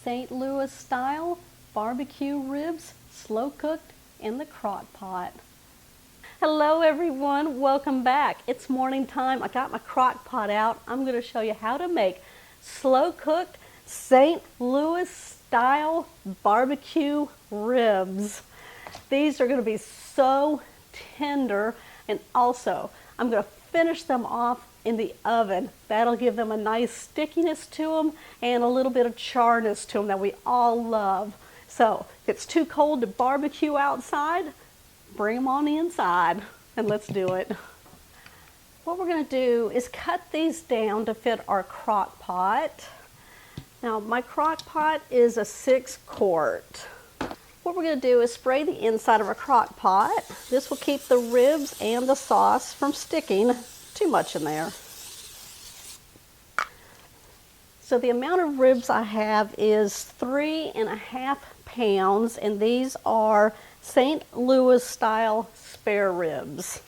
St. Louis style barbecue ribs, slow cooked in the crock pot. Hello everyone, welcome back. It's morning time. I got my crock pot out. I'm going to show you how to make slow cooked St. Louis style barbecue ribs. These are going to be so tender, and also I'm going to finish them off in the oven. That'll give them a nice stickiness to them and a little bit of charness to them that we all love. So if it's too cold to barbecue outside, bring them on inside and let's do it. What we're going to do is cut these down to fit our crock pot. Now my crock pot is a 6-quart. What we're going to do is spray the inside of our crock pot. This will keep the ribs and the sauce from sticking too much in there. So the amount of ribs I have is 3.5 pounds, and these are St. Louis style spare ribs.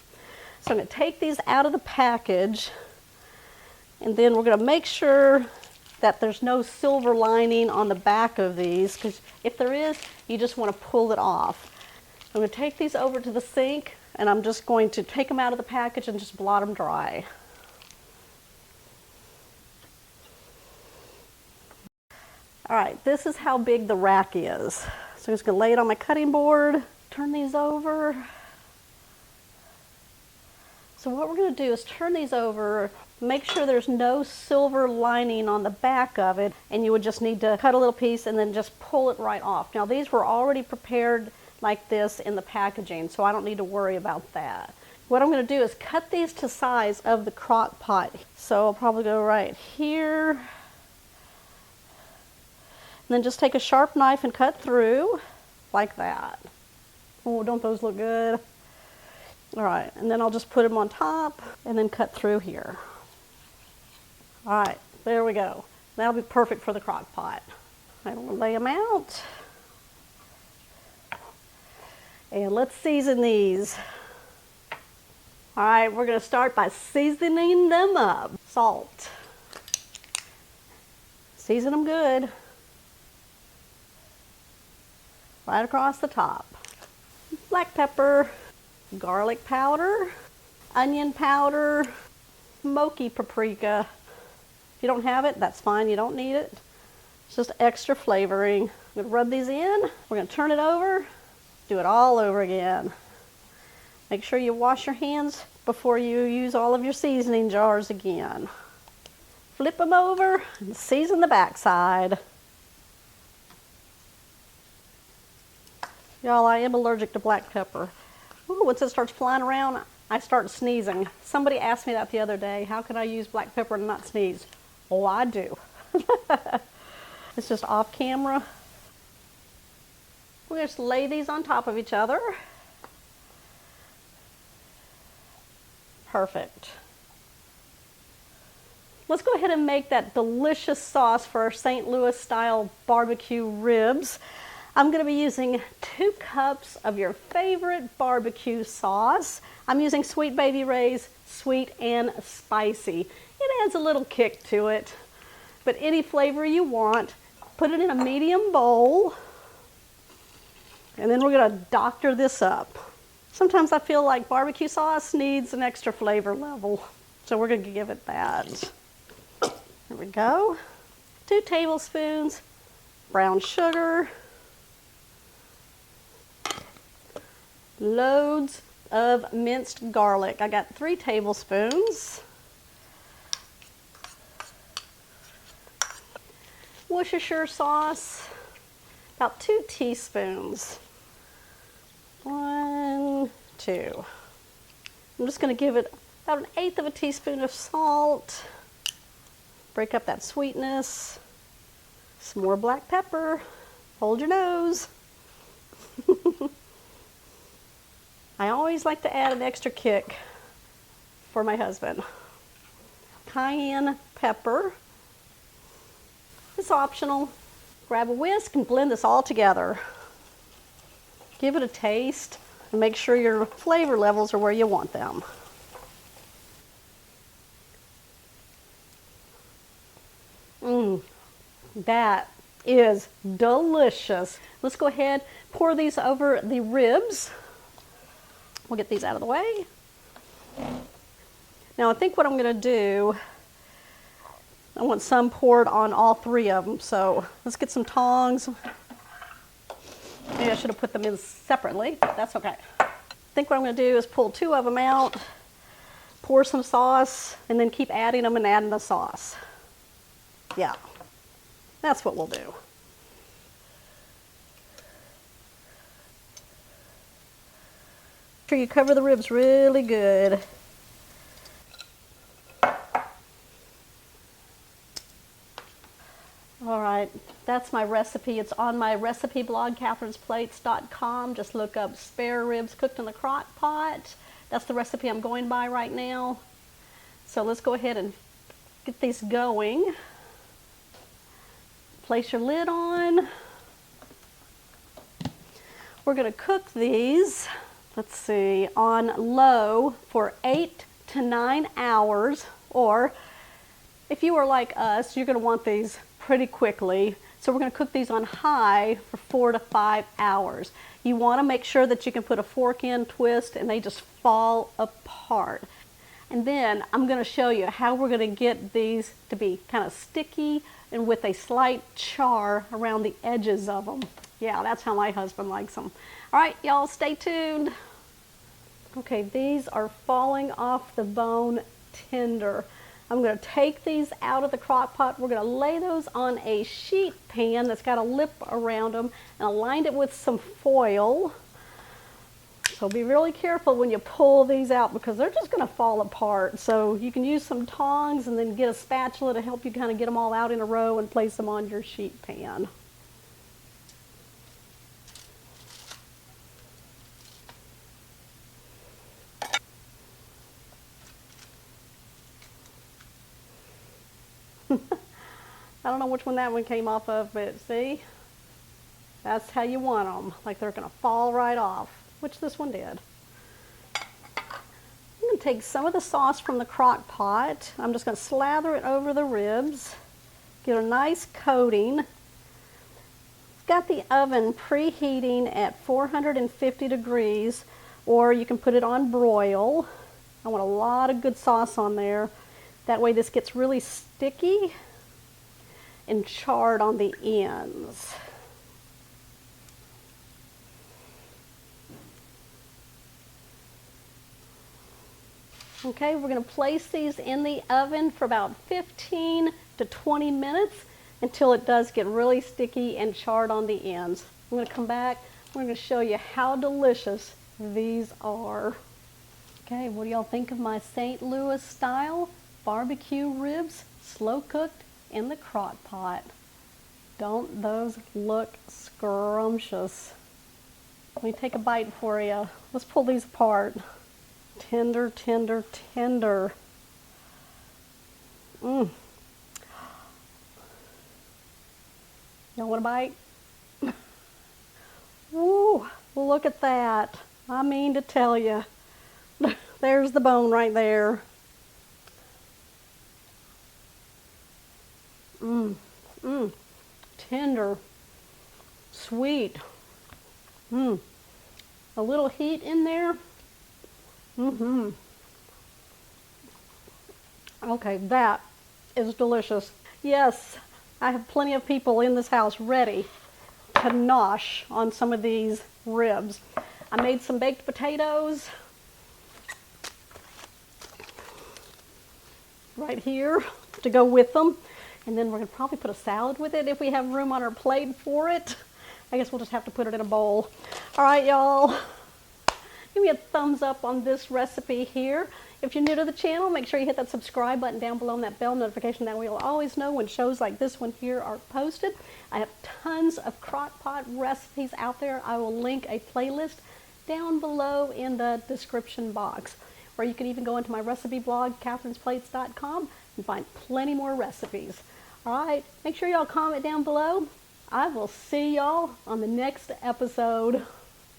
So I'm going to take these out of the package, and then we're going to make sure that there's no silver lining on the back of these, because if there is, you just want to pull it off. I'm going to take these over to the sink, and I'm just going to take them out of the package and just blot them dry. All right, this is how big the rack is. So I'm just going to lay it on my cutting board, turn these over. So what we're going to do is turn these over, make sure there's no silver lining on the back of it, and you would just need to cut a little piece and then just pull it right off. Now these were already prepared like this in the packaging, so I don't need to worry about that. What I'm going to do is cut these to size of the crock pot. So I'll probably go right here, and then just take a sharp knife and cut through like that. Oh, don't those look good? All right, and then I'll just put them on top and then cut through here. All right, there we go. That'll be perfect for the crock pot. I'm going to lay them out. And let's season these. All right, we're going to start by seasoning them up. Salt. Season them good. Right across the top. Black pepper, garlic powder, onion powder, smoky paprika. If you don't have it, that's fine. You don't need it. It's just extra flavoring. I'm going to rub these in. We're going to turn it over. Do it all over again. Make sure you wash your hands before you use all of your seasoning jars again. Flip them over and season the backside. Y'all, I am allergic to black pepper. Ooh, once it starts flying around, I start sneezing. Somebody asked me that the other day. How can I use black pepper and not sneeze? Oh, I do. It's just off camera. We'll just lay these on top of each other. Perfect. Let's go ahead and make that delicious sauce for our St. Louis style barbecue ribs. I'm going to be using 2 cups of your favorite barbecue sauce. I'm using Sweet Baby Ray's Sweet and Spicy. It adds a little kick to it, but any flavor you want. Put it in a medium bowl, and then we're going to doctor this up. Sometimes I feel like barbecue sauce needs an extra flavor level, so we're going to give it that. There we go. 2 tablespoons brown sugar. Loads of minced garlic. I got 3 tablespoons. Worcestershire sauce, about 2 teaspoons. 1, 2. I'm just going to give it about 1/8 of a teaspoon of salt. Break up that sweetness. Some more black pepper. Hold your nose. I always like to add an extra kick for my husband. Cayenne pepper. It's optional. Grab a whisk and blend this all together. Give it a taste and make sure your flavor levels are where you want them. That is delicious. Let's go ahead, pour these over the ribs. We'll get these out of the way. Now I think what I'm going to do, I want some poured on all three of them. So let's get some tongs. Maybe I should have put them in separately, but that's okay. I think what I'm going to do is pull two of them out, pour some sauce, and then keep adding them and adding the sauce. Yeah, that's what we'll do. Make sure you cover the ribs really good. All right, that's my recipe. It's on my recipe blog, katherinesplates.com. Just look up spare ribs cooked in the crock pot. That's the recipe I'm going by right now. So let's go ahead and get these going. Place your lid on. We're going to cook these, let's see, on low for 8 to 9 hours, or if you are like us, you're going to want these pretty quickly. So we're going to cook these on high for 4 to 5 hours. You want to make sure that you can put a fork in, twist, and they just fall apart. And then I'm going to show you how we're going to get these to be kind of sticky and with a slight char around the edges of them. Yeah, that's how my husband likes them. All right, y'all, stay tuned. Okay, these are falling off the bone tender. I'm going to take these out of the crock pot. We're going to lay those on a sheet pan that's got a lip around them, and I lined it with some foil. So be really careful when you pull these out because they're just going to fall apart. So you can use some tongs and then get a spatula to help you kind of get them all out in a row and place them on your sheet pan. I don't know which one that one came off of, but see, that's how you want them. Like they're going to fall right off, which this one did. I'm going to take some of the sauce from the crock pot. I'm just going to slather it over the ribs, get a nice coating. Got the oven preheating at 450 degrees, or you can put it on broil. I want a lot of good sauce on there. That way this gets really sticky and charred on the ends. Okay, we're going to place these in the oven for about 15 to 20 minutes until it does get really sticky and charred on the ends. I'm going to come back. We're going to show you how delicious these are. Okay, what do y'all think of my St. Louis style barbecue ribs, slow cooked in the crock pot? Don't those look scrumptious? Let me take a bite for you. Let's pull these apart. Tender, tender, tender. Y'all want a bite? Woo, look at that. I mean to tell you. There's the bone right there. Tender, sweet. A little heat in there. Okay, that is delicious. Yes, I have plenty of people in this house ready to nosh on some of these ribs. I made some baked potatoes right here to go with them. And then we're going to probably put a salad with it if we have room on our plate for it. I guess we'll just have to put it in a bowl. All right, y'all. Give me a thumbs up on this recipe here. If you're new to the channel, make sure you hit that subscribe button down below and that bell notification. That way you'll always know when shows like this one here are posted. I have tons of crock pot recipes out there. I will link a playlist down below in the description box. Or you can even go into my recipe blog, katherinesplates.com, and find plenty more recipes. All right, make sure y'all comment down below. I will see y'all on the next episode.